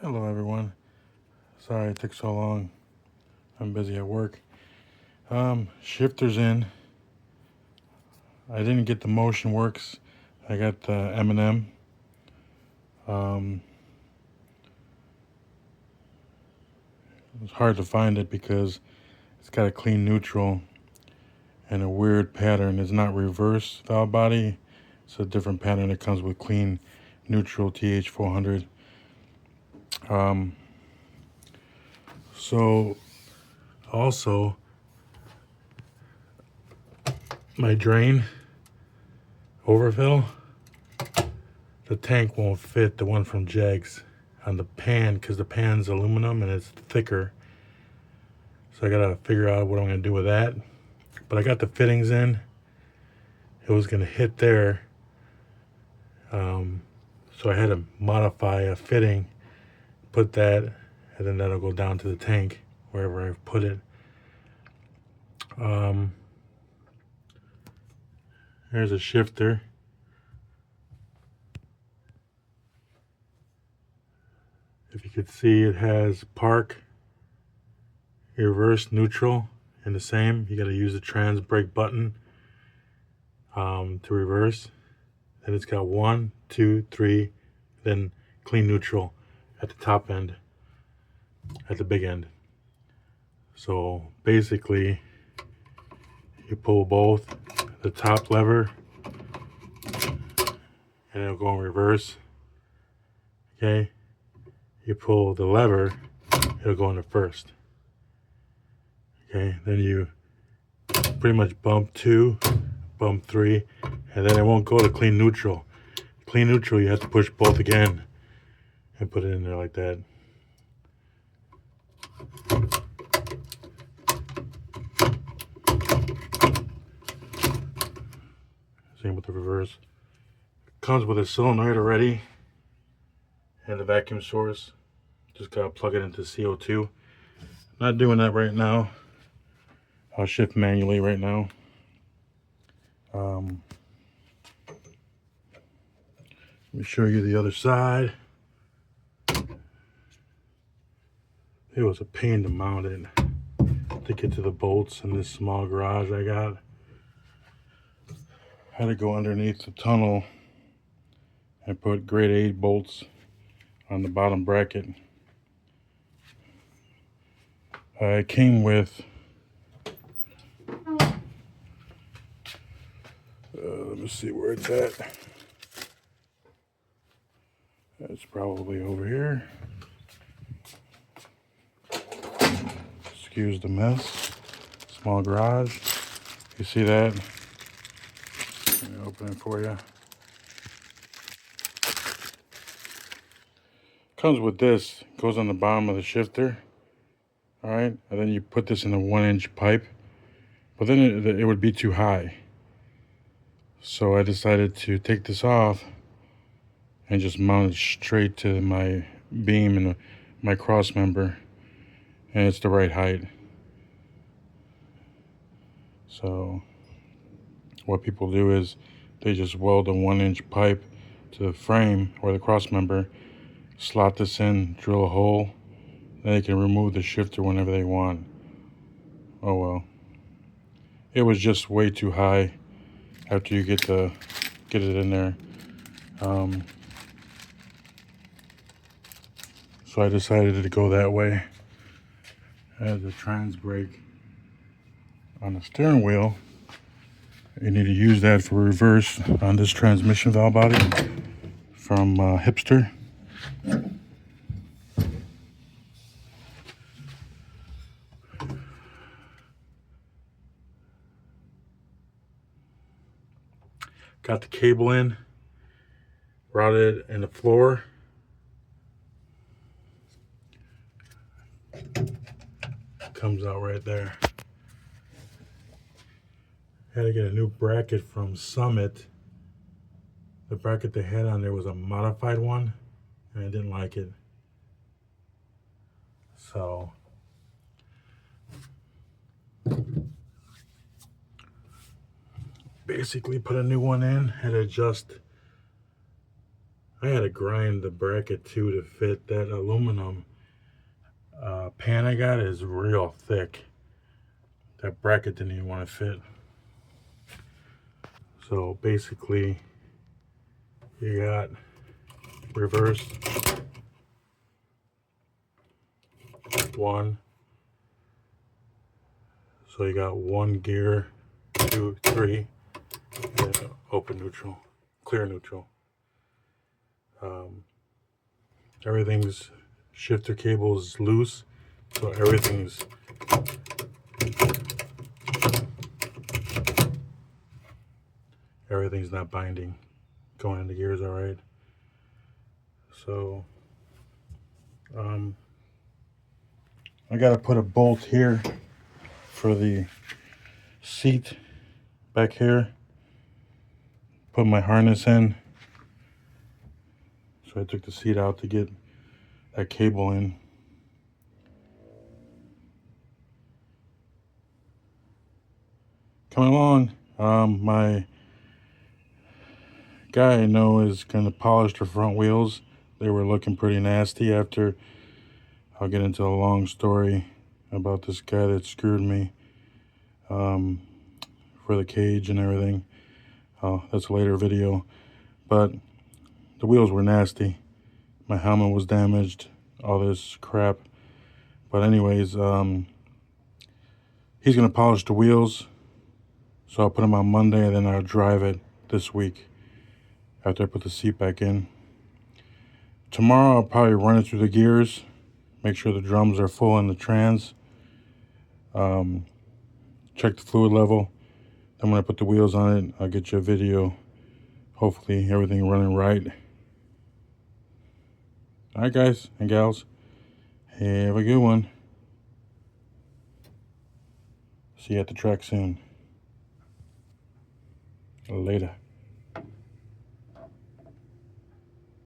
Hello everyone. Sorry it took so long. I'm busy at work. Shifter's in. I didn't get the Motion Works. I got the M&M. It's hard to find it because it's got a clean neutral and a weird pattern. It's not reverse valve body. It's a different pattern that comes with clean neutral TH400. So also my drain overfill, the tank won't fit the one from Jegs on the pan because the pan's aluminum and it's thicker. So I gotta figure out what I'm gonna do with that. But I got the fittings in. It was gonna hit there. So I had to modify a fitting, put that, and then that'll go down to the tank wherever I've put it. There's a shifter. If you could see, it has park, reverse, neutral, and the same. You got to use the trans brake button to reverse. Then it's got 1, 2, 3, then clean neutral at the top end, at the big end. So basically, you pull both, the top lever, and it'll go in reverse. Okay, you pull the lever, it'll go into first. Okay, then you pretty much bump 2, bump 3, and then it won't go to clean neutral. Clean neutral, you have to push both again and put it in there like that. Same with the reverse. Comes with a solenoid already and the vacuum source. Just gotta plug it into CO2. Not doing that right now. I'll shift manually right now. Let me show you the other side. It was a pain to mount it, to get to the bolts in this small garage I got. I had to go underneath the tunnel and put grade 8 bolts on the bottom bracket. It came with let me see where it's at. It's probably over here. Excuse the mess. Small garage. You see that? Let me open it for you. Comes with this. Goes on the bottom of the shifter. All right, and then you put this in a 1-inch pipe. But then it would be too high. So I decided to take this off and just mount it straight to my beam and my cross member, and it's the right height. So what people do is they just weld a 1-inch pipe to the frame or the cross member, slot this in, drill a hole, then they can remove the shifter whenever they want. Oh well. It was just way too high after you get it in there. So I decided to go that way. I had the trans brake on the steering wheel. You need to use that for reverse on this transmission valve body from Hipster. Got the cable in, routed in the floor. Comes out right there. Had to get a new bracket from Summit. The bracket they had on there was a modified one, and I didn't like it. So basically put a new one in, had to adjust I had to grind the bracket too to fit that aluminum pan I got is real thick. That bracket didn't even want to fit. So basically, you got reverse, one. So you got one gear, 2, 3, and open neutral, clear neutral. Everything's shifter cable is loose, so everything's not binding. Going into gears, all right. So I gotta put a bolt here for the seat back here. Put my harness in. So I took the seat out to get that cable in. Coming along. My guy I know is gonna polish the front wheels. They were looking pretty nasty after. I'll get into a long story about this guy that screwed me for the cage and everything. That's a later video. But the wheels were nasty. My helmet was damaged. All this crap. But anyways, he's gonna polish the wheels. So I'll put them on Monday and then I'll drive it this week after I put the seat back in. Tomorrow I'll probably run it through the gears, make sure the drums are full in the trans, check the fluid level. Then when I put the wheels on it, I'll get you a video. Hopefully everything running right. All right, guys and gals, have a good one. See you at the track soon. Later.